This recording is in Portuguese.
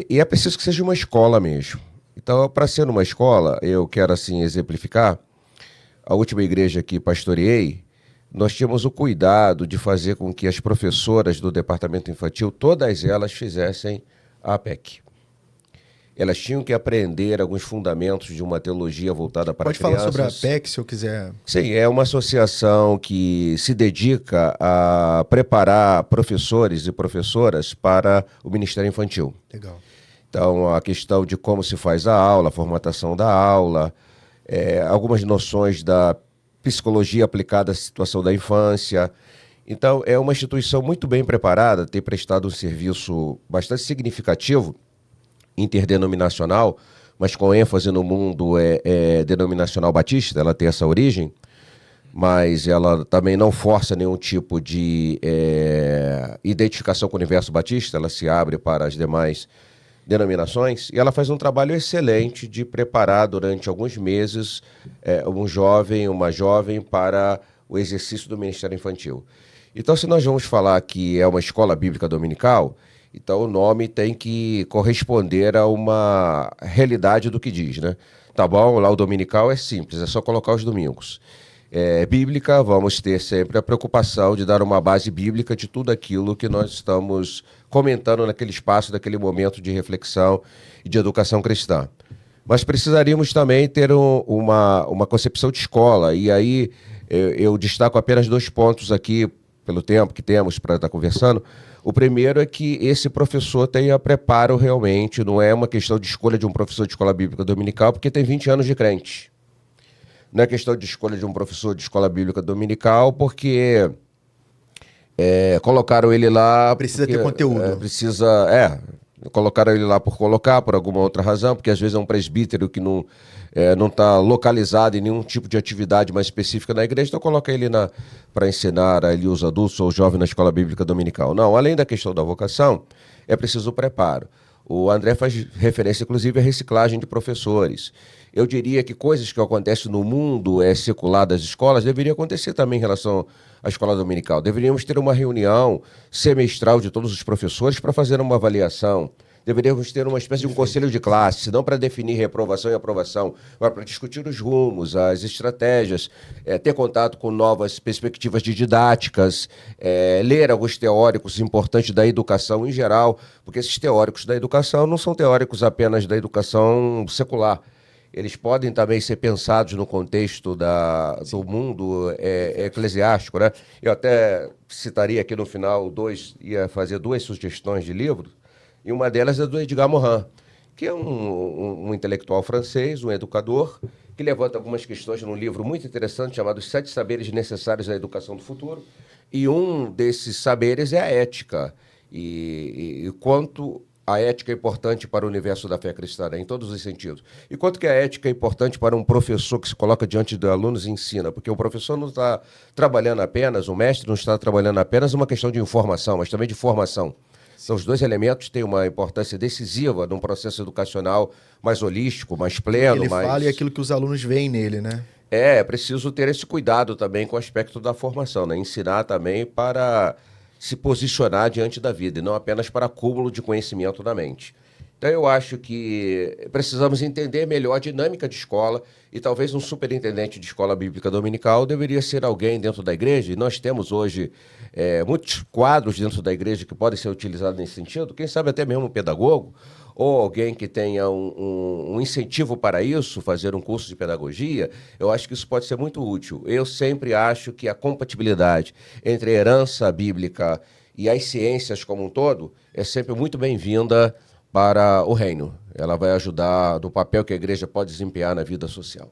E é preciso que seja uma escola mesmo. Então, para ser uma escola, eu quero assim exemplificar. A última igreja que pastoreei, nós tínhamos o cuidado de fazer com que as professoras do departamento infantil, todas elas fizessem a APEC. Elas tinham que aprender alguns fundamentos de uma teologia voltada para Pode falar sobre a crianças. APEC, se eu quiser. Sim, é uma associação que se dedica a preparar professores e professoras para o Ministério Infantil. Legal. Então, a questão de como se faz a aula, a formatação da aula, algumas noções da psicologia aplicada à situação da infância. Então, é uma instituição muito bem preparada, tem prestado um serviço bastante significativo, interdenominacional, mas com ênfase no mundo denominacional batista, ela tem essa origem, mas ela também não força nenhum tipo de identificação com o universo batista, ela se abre para as demais denominações, e ela faz um trabalho excelente de preparar durante alguns meses um jovem, uma jovem para o exercício do ministério infantil. Então, se nós vamos falar que é uma escola bíblica dominical, então o nome tem que corresponder a uma realidade do que diz, né? Tá bom, lá o dominical é simples, é só colocar os domingos. Bíblica, vamos ter sempre a preocupação de dar uma base bíblica de tudo aquilo que nós estamos comentando naquele espaço, naquele momento de reflexão e de educação cristã. Mas precisaríamos também ter uma concepção de escola, e aí eu destaco apenas 2 pontos aqui, pelo tempo que temos para estar conversando. O primeiro é que esse professor tenha preparo realmente, não é uma questão de escolha de um professor de escola bíblica dominical, porque tem 20 anos de crente. Não é questão de escolha de um professor de escola bíblica dominical, porque colocaram ele lá... Precisa porque, ter conteúdo. Colocaram ele lá por colocar, por alguma outra razão, porque às vezes é um presbítero que não está localizado em nenhum tipo de atividade mais específica na igreja, então coloca ele para ensinar ali os adultos ou os jovens na escola bíblica dominical. Não, além da questão da vocação, é preciso o preparo. O André faz referência, inclusive, à reciclagem de professores. Eu diria que coisas que acontecem no mundo secular das escolas deveriam acontecer também em relação à escola dominical. Deveríamos ter uma reunião semestral de todos os professores para fazer uma avaliação. Deveríamos ter uma espécie de um conselho de classe, não para definir reprovação e aprovação, mas para discutir os rumos, as estratégias, ter contato com novas perspectivas de didáticas, ler alguns teóricos importantes da educação em geral, porque esses teóricos da educação não são teóricos apenas da educação secular. Eles podem também ser pensados no contexto do mundo eclesiástico, né? Eu até citaria aqui no final ia fazer 2 sugestões de livro, e uma delas é do Edgar Morin, que é um intelectual francês, um educador, que levanta algumas questões num livro muito interessante chamado Os 7 Saberes Necessários à Educação do Futuro, e um desses saberes é a ética, e quanto a ética é importante para o universo da fé cristã, né, em todos os sentidos. E quanto que a ética é importante para um professor que se coloca diante de alunos e ensina, porque o professor não está trabalhando apenas, o mestre não está trabalhando apenas uma questão de informação, mas também de formação. Então, os 2 elementos têm uma importância decisiva num processo educacional mais holístico, mais pleno. Ele fala e aquilo que os alunos veem nele, né? É preciso ter esse cuidado também com o aspecto da formação, né? Ensinar também para se posicionar diante da vida, e não apenas para acúmulo de conhecimento na mente. Então, eu acho que precisamos entender melhor a dinâmica de escola, e talvez um superintendente de escola bíblica dominical deveria ser alguém dentro da igreja, e nós temos hoje muitos quadros dentro da igreja que podem ser utilizados nesse sentido, quem sabe até mesmo um pedagogo, ou alguém que tenha um incentivo para isso, fazer um curso de pedagogia. Eu acho que isso pode ser muito útil. Eu sempre acho que a compatibilidade entre a herança bíblica e as ciências como um todo é sempre muito bem-vinda para o reino. Ela vai ajudar no papel que a igreja pode desempenhar na vida social.